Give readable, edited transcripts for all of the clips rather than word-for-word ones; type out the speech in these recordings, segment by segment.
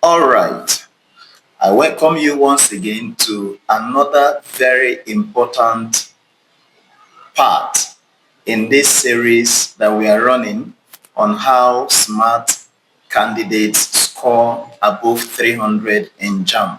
All right. I welcome you once again to another very important part in this series that we are running on how smart candidates score above 300 in JAM.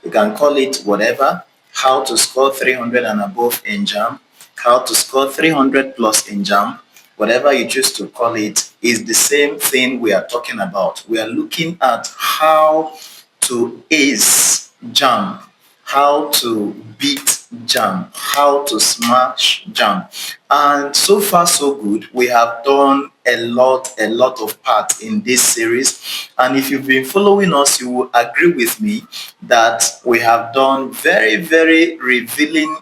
You can call it whatever, how to score 300 and above in JAM, how to score 300 plus in JAM, whatever you choose to call it, is the same thing we are talking about. We are looking at how to ace JAM, how to beat JAM, how to smash JAM. And so far so good. We have done a lot of parts in this series. And if you've been following us, you will agree with me that we have done very revealing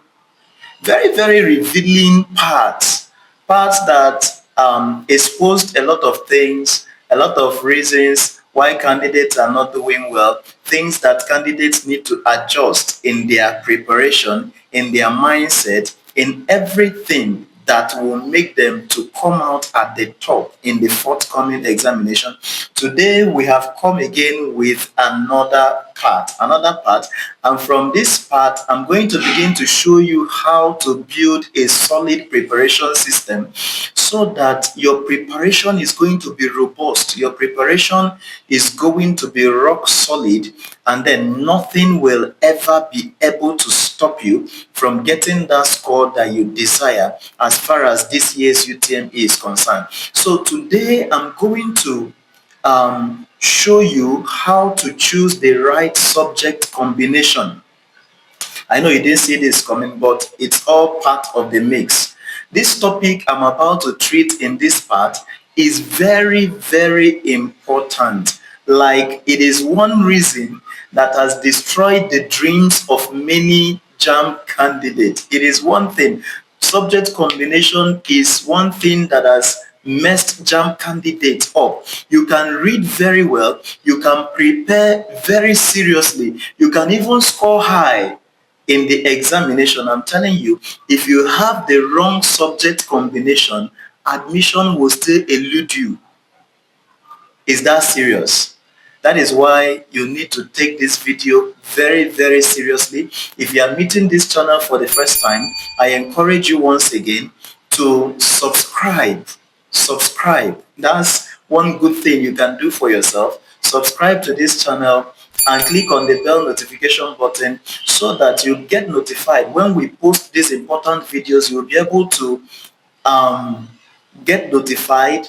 parts that exposed a lot of things, a lot of reasons why candidates are not doing well, things that candidates need to adjust in their preparation, in their mindset, in everything that will make them to come out at the top in the forthcoming examination. Today we have come again with another part, and from this part I'm going to begin to show you how to build a solid preparation system so that your preparation is going to be robust, your preparation is going to be rock solid, and then nothing will ever be able to stop you from getting that score that you desire as far as this year's UTME is concerned. So today I'm going to show you how to choose the right subject combination. I know you didn't see this coming, but it's all part of the mix. This topic I'm about to treat in this part is very important. Like, it is one reason that has destroyed the dreams of many JAM candidates. It is one thing. Subject combination is one thing that has messed JAM candidates up. You can read very well, you can prepare very seriously, you can even score high in the examination. I'm telling you, if you have the wrong subject combination, admission will still elude you. Is that serious? That is why you need to take this video very seriously. If you are meeting this channel for the first time, I encourage you once again to subscribe. That's one good thing you can do for yourself. Subscribe to this channel and click on the bell notification button so that you get notified when we post these important videos. You'll be able to get notified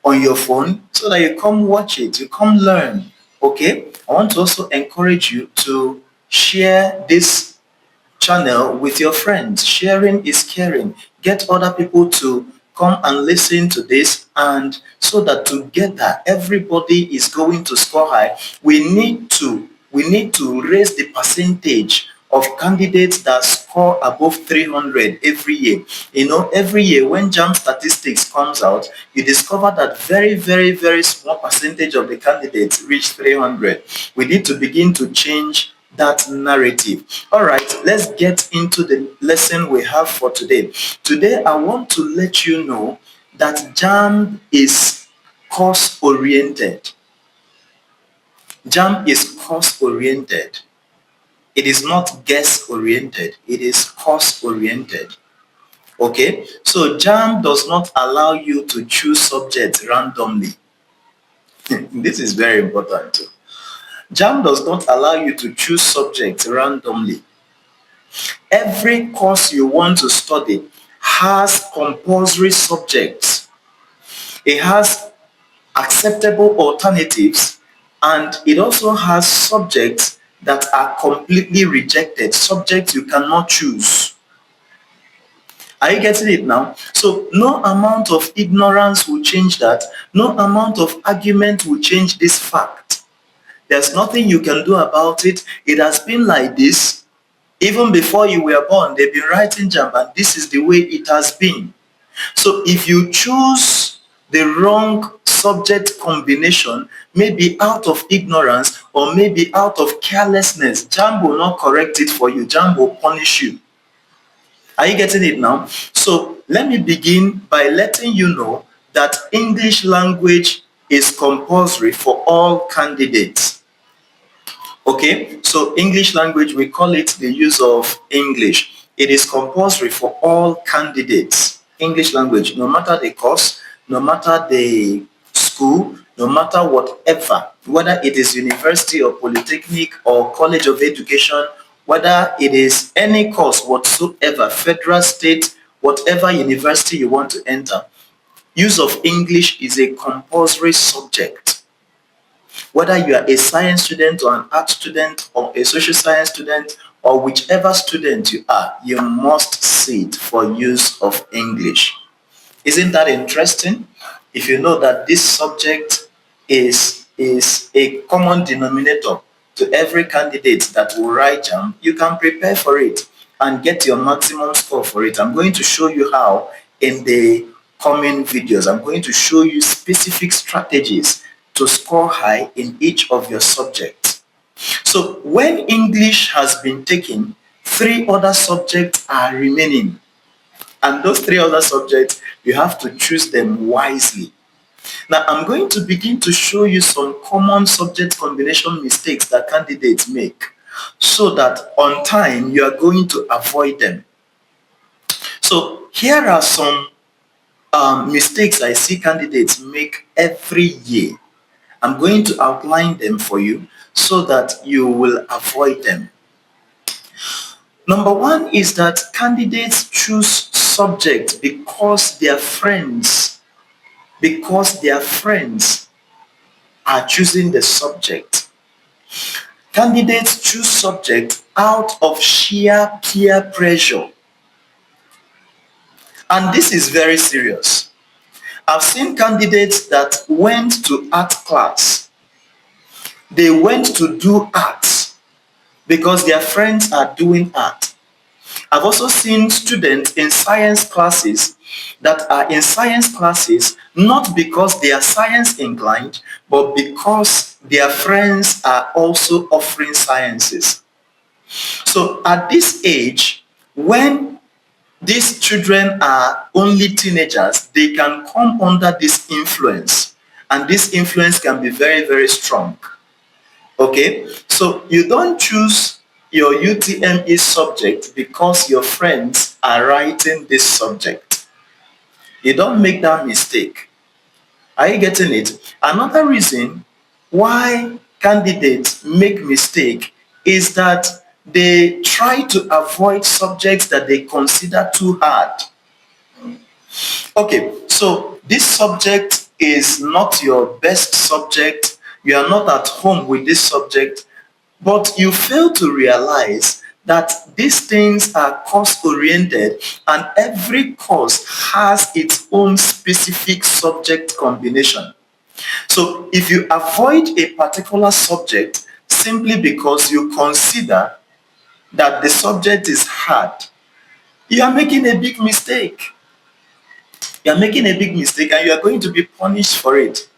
on your phone so that you come watch it, you come learn. Okay, I want to also encourage you to share this channel with your friends. Sharing is caring. Get other people to come and listen to this, and so that together everybody is going to score high. We need to raise the percentage of candidates that score above 300 every year. You know, every year when JAM statistics comes out, you discover that very small percentage of the candidates reach 300. We need to begin to change that narrative. All right, let's get into the lesson we have for today. Today, I want to let you know that JAM is course-oriented. JAM is course-oriented. It is not guess-oriented. It is course-oriented. Okay, so JAM does not allow you to choose subjects randomly. This is very important too. JAM does not allow you to choose subjects randomly. Every course you want to study has compulsory subjects. It has acceptable alternatives, and it also has subjects that are completely rejected, subjects you cannot choose. Are you getting it now? So no amount of ignorance will change that. No amount of argument will change this fact. There's nothing you can do about it. It has been like this. Even before you were born, they've been writing JAM, and this is the way it has been. So if you choose the wrong subject combination, maybe out of ignorance or maybe out of carelessness, JAM will not correct it for you. JAM will punish you. Are you getting it now? So let me begin by letting you know that English language is compulsory for all candidates. Okay, so English language, we call it the use of English. It is compulsory for all candidates. English language, no matter the course, no matter the school, no matter whatever, whether it is university or polytechnic or college of education, whether it is any course whatsoever, federal, state, whatever university you want to enter, use of English is a compulsory subject. Whether you are a science student or an art student or a social science student or whichever student you are, you must sit for use of English. Isn't that interesting? If you know that this subject is a common denominator to every candidate that will write JAM, you can prepare for it and get your maximum score for it. I'm going to show you how in the coming videos. I'm going to show you specific strategies to score high in each of your subjects. So when English has been taken, three other subjects are remaining. And those three other subjects, you have to choose them wisely. Now, I'm going to begin to show you some common subject combination mistakes that candidates make so that on time you are going to avoid them. So here are some mistakes I see candidates make every year. I'm going to outline them for you so that you will avoid them. Number one is that candidates choose subjects because their friends are choosing the subject. Candidates choose subjects out of sheer peer pressure. And this is very serious. I've seen candidates that went to art class. They went to do arts because their friends are doing art. I've also seen students in science classes that are in science classes not because they are science inclined, but because their friends are also offering sciences. So at this age, when these children are only teenagers, they can come under this influence, and this influence can be very, very strong. Okay, so you don't choose your UTME subject because your friends are writing this subject. You don't make that mistake. Are you getting it? Another reason why candidates make mistake is that they try to avoid subjects that they consider too hard. Okay, so this subject is not your best subject. You are not at home with this subject, but you fail to realize that these things are course oriented and every course has its own specific subject combination. So if you avoid a particular subject simply because you consider that the subject is hard, you are making a big mistake. You are making a big mistake and you are going to be punished for it.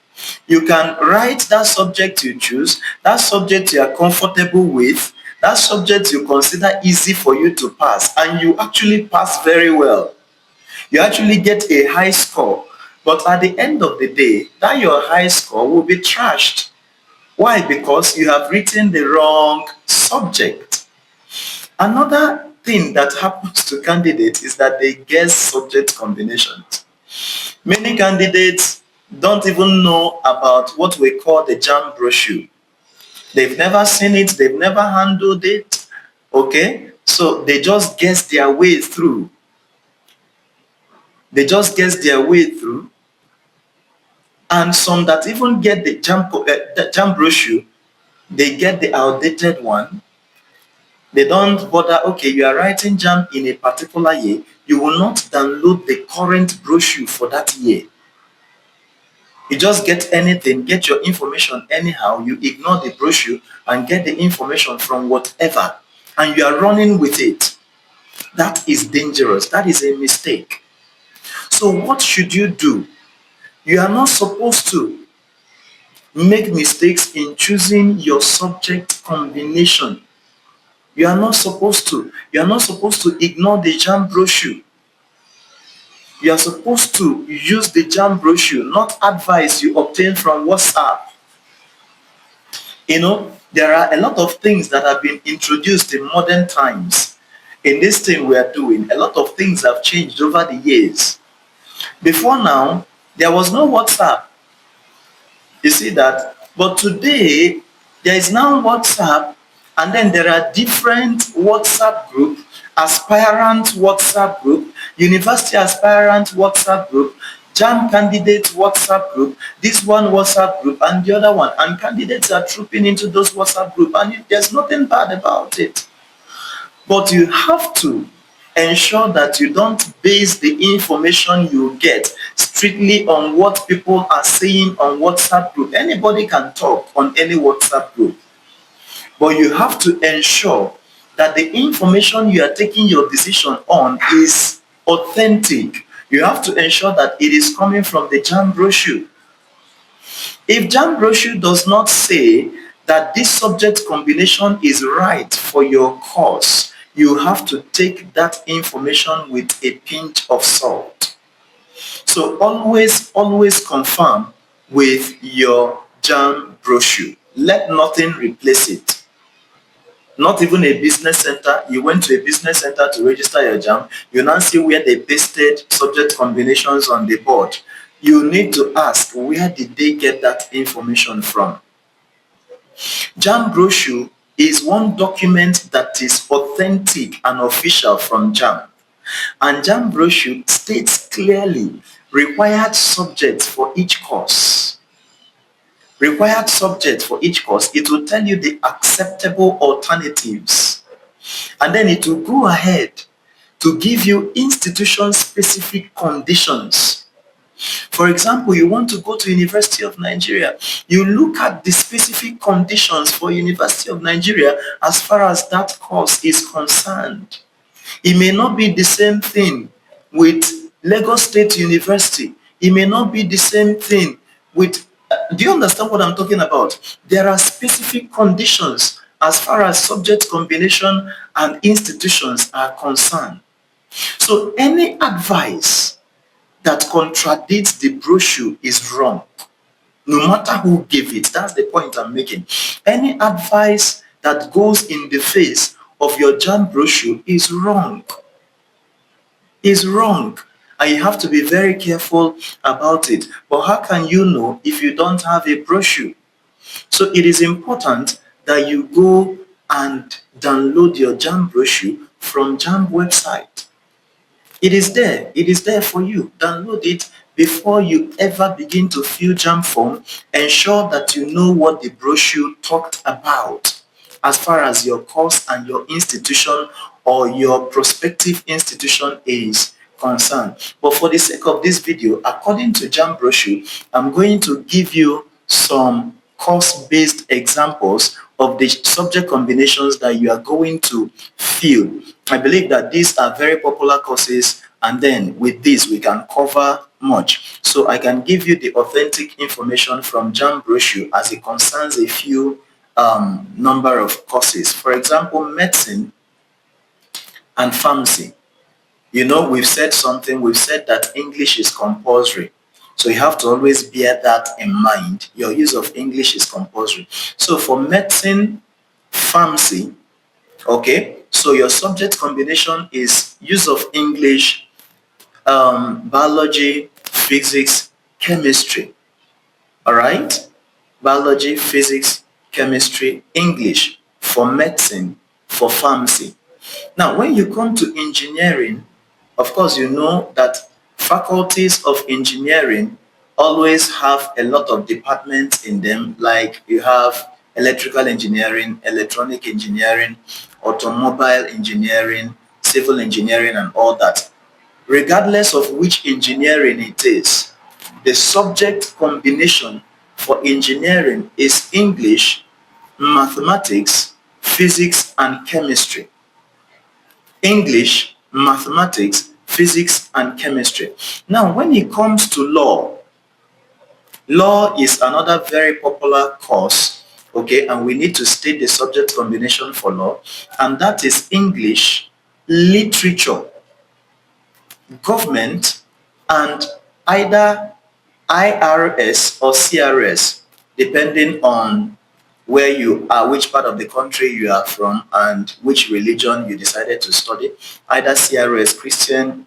You can write that subject you choose, that subject you are comfortable with, that subject you consider easy for you to pass, and you actually pass very well. You actually get a high score. But at the end of the day, that your high score will be trashed. Why? Because you have written the wrong subject. Another thing that happens to candidates is that they guess subject combinations. Many candidates don't even know about what we call the JAM brochure. They've never seen it, they've never handled it, okay? So they just guess their way through. They just guess their way through. And some that even get the JAM brochure, they get the outdated one. They don't bother, okay, you are writing JAM in a particular year, you will not download the current brochure for that year. You just get anything, get your information anyhow, you ignore the brochure and get the information from whatever, and you are running with it. That is dangerous. That is a mistake. So what should you do? You are not supposed to make mistakes in choosing your subject combination. You are not supposed to. You are not supposed to ignore the JAM brochure. You are supposed to use the JAM brochure, not advice you obtain from WhatsApp. You know, There are a lot of things that have been introduced in modern times. In this thing we are doing, a lot of things have changed over the years. Before now, there was no WhatsApp. You see that? But today, there is now WhatsApp, and then there are different WhatsApp group, aspirant WhatsApp group, university aspirant WhatsApp group, JAM candidate WhatsApp group, this one WhatsApp group, and the other one. And candidates are trooping into those WhatsApp group, and there's nothing bad about it. But you have to ensure that you don't base the information you get strictly on what people are saying on WhatsApp group. Anybody can talk on any WhatsApp group, but you have to ensure that the information you are taking your decision on is authentic. You have to ensure that it is coming from the JAM brochure. If JAM brochure does not say that this subject combination is right for your course, you have to take that information with a pinch of salt. So always confirm with your JAM brochure. Let nothing replace it. Not even a business center. You went to a business center to register your JAM. You now see where they pasted subject combinations on the board. You need to ask, where did they get that information from? JAM brochure is one document that is authentic and official from JAM. And JAM brochure states clearly required subjects for each course. Required subjects for each course. It will tell you the acceptable alternatives. And then it will go ahead to give you institution-specific conditions. For example, you want to go to University of Nigeria, you look at the specific conditions for University of Nigeria as far as that course is concerned. It may not be the same thing with Lagos State University. It may not be the same thing with, do you understand what I'm talking about? There are specific conditions as far as subject combination and institutions are concerned. So any advice that contradicts the brochure is wrong, no matter who gave it. That's the point I'm making. Any advice that goes in the face of your JAM brochure is wrong. Is wrong. And you have to be very careful about it. But how can you know if you don't have a brochure? So it is important that you go and download your JAM brochure from JAM website. It is there. It is there for you. Download it before you ever begin to fill JAM form. Ensure that you know what the brochure talked about as far as your course and your institution or your prospective institution is concerned. But for the sake of this video, according to JAM brochure, I'm going to give you some course-based examples of the subject combinations that you are going to fill. I believe that these are very popular courses, and then with this we can cover much. So I can give you the authentic information from JAM brochure as it concerns a few number of courses. For example, medicine and pharmacy. You know, we've said something, we've said that English is compulsory. So you have to always bear that in mind. Your use of English is compulsory. So for medicine, pharmacy, okay, so your subject combination is use of English, biology, physics, chemistry. All right? Biology, physics, chemistry, English for medicine, for pharmacy. Now, when you come to engineering, of course, you know that faculties of engineering always have a lot of departments in them, like you have electrical engineering, electronic engineering, automobile engineering, civil engineering, and all that. Regardless of which engineering it is, the subject combination for engineering is English, mathematics, physics, and chemistry. English, mathematics, physics, and chemistry. Now, when it comes to law, law is another very popular course, okay, and we need to state the subject combination for law, and that is English, literature, government, and either IRS or CRS, depending on where you are, which part of the country you are from, and which religion you decided to study, either CRS, Christian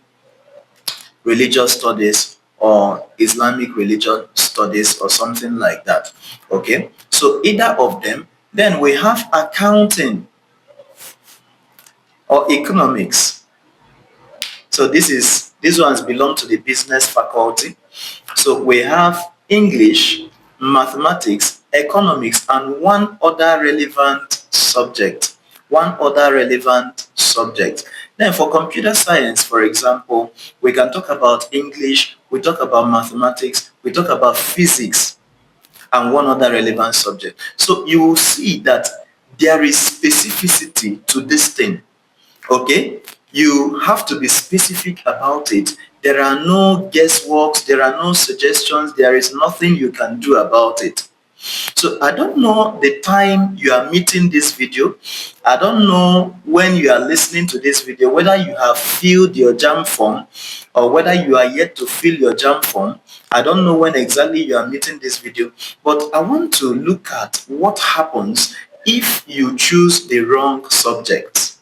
religious studies, or Islamic religion studies, or something like that. Okay, so either of them. Then we have accounting or economics. So these ones belong to the business faculty. So we have English, mathematics, economics, and one other relevant subject. One other relevant subject. Then for computer science, for example, we can talk about English, we talk about mathematics, we talk about physics, and one other relevant subject. So you will see that there is specificity to this thing. Okay, you have to be specific about it. There are no guessworks, there are no suggestions, there is nothing you can do about it. So I don't know the time you are meeting this video. I don't know when you are listening to this video, whether you have filled your JAM form or whether you are yet to fill your JAM form. I don't know when exactly you are meeting this video, but I want to look at what happens if you choose the wrong subject.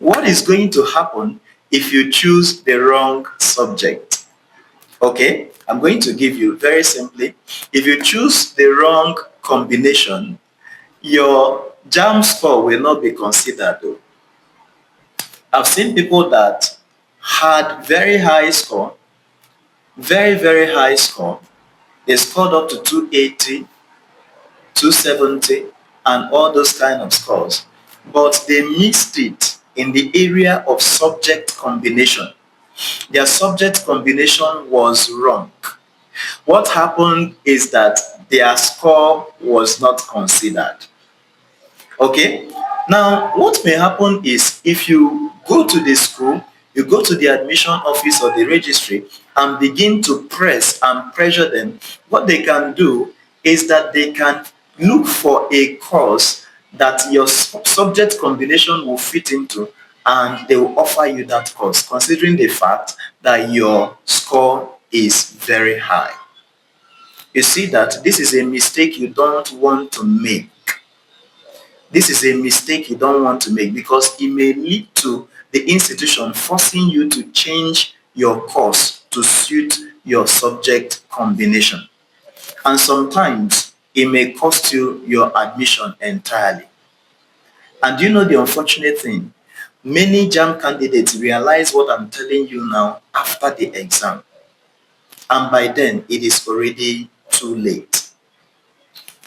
What is going to happen if you choose the wrong subject? Okay, I'm going to give you very simply. If you choose the wrong combination, your JAM score will not be considered though. I've seen people that had very high score, very high score. They scored up to 280, 270, and all those kind of scores. But they missed it in the area of subject combination. Their subject combination was wrong. What happened is that their score was not considered. Okay? Now, what may happen is if you go to the school, you go to the admission office or the registry and begin to press and pressure them, what they can do is that they can look for a course that your subject combination will fit into, and they will offer you that course considering the fact that your score is very high. You see that this is a mistake you don't want to make. This is a mistake you don't want to make because it may lead to the institution forcing you to change your course to suit your subject combination. And sometimes it may cost you your admission entirely. And you know the unfortunate thing? Many JAM candidates realize what I'm telling you now after the exam. And by then, it is already too late.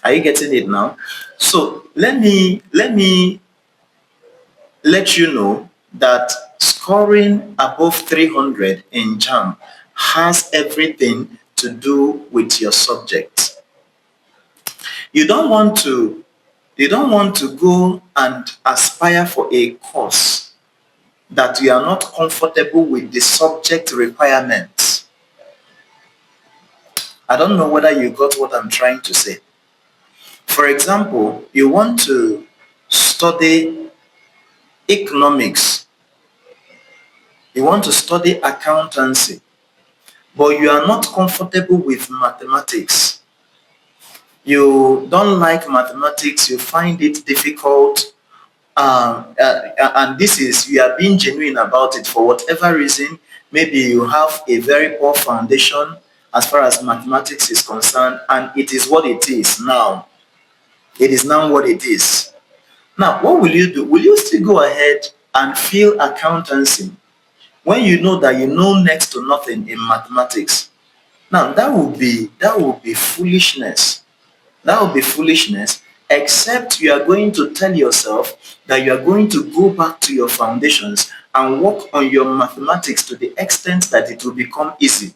Are you getting it now? So let me let you know that scoring above 300 in JAM has everything to do with your subject. You don't want to go and aspire for a course that you are not comfortable with the subject requirements. I don't know whether you got what I'm trying to say. For example, you want to study economics, you want to study accountancy, but you are not comfortable with mathematics. You don't like mathematics, you find it difficult, and this is, you are being genuine about it for whatever reason. Maybe you have a very poor foundation as far as mathematics is concerned, and it is what it is now. It is now what it is. Now, what will you do? Will you still go ahead and fill accountancy when you know that you know next to nothing in mathematics? Now, that would be foolishness. That would be foolishness, except you are going to tell yourself that you are going to go back to your foundations and work on your mathematics to the extent that it will become easy.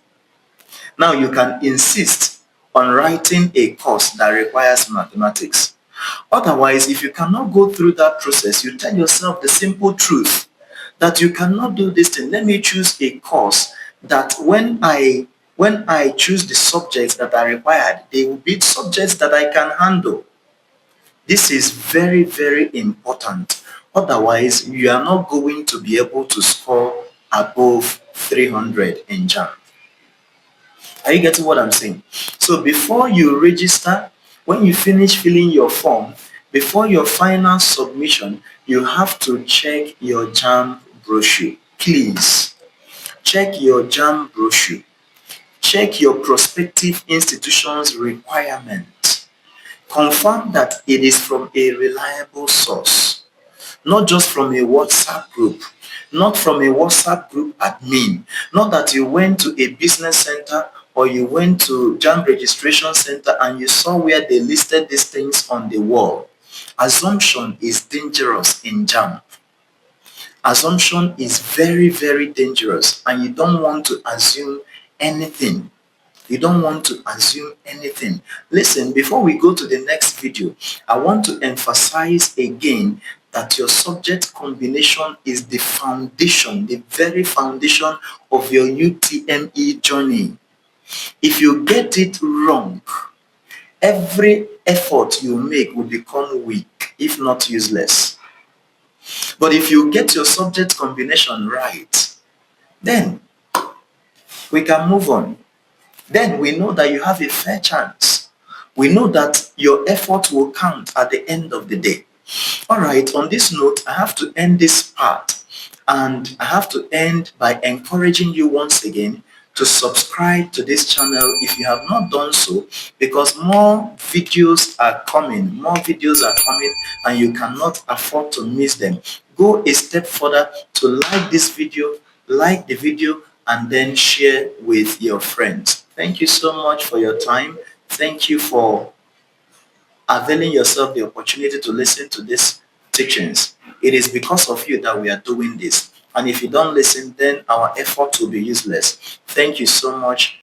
Now you can insist on writing a course that requires mathematics. Otherwise, if you cannot go through that process, you tell yourself the simple truth that you cannot do this thing. Let me choose a course that when I choose the subjects that are required, they will be subjects that I can handle. This is very important. Otherwise, you are not going to be able to score above 300 in JAM. Are you getting what I'm saying? So before you register, When you finish filling your form, before your final submission, you have to check your JAMB brochure. Please, check your JAMB brochure. Check your prospective institution's requirement. Confirm that it is from a reliable source, not just from a WhatsApp group, not from a WhatsApp group admin, not that you went to a business center or you went to JAMB registration center and you saw where they listed these things on the wall. Assumption is dangerous in JAMB. Assumption is very, very dangerous, and you don't want to assume anything. You don't want to assume anything. Listen, before we go to the next video, I want to emphasize again that your subject combination is the foundation, the very foundation of your UTME journey. If you get it wrong, every effort you make will become weak, if not useless. But if you get your subject combination right, then we can move on. Then we know that you have a fair chance. We know that your effort will count at the end of the day. All right, on this note, I have to end this part, and I have to end by encouraging you once again to subscribe to this channel if you have not done so, because more videos are coming, and you cannot afford to miss them. Go a step further to like this video, like the video, and then share with your friends. Thank you so much for your time. Thank you for availing yourself the opportunity to listen to these teachings. It is because of you that we are doing this. And if you don't listen, then our effort will be useless. Thank you so much.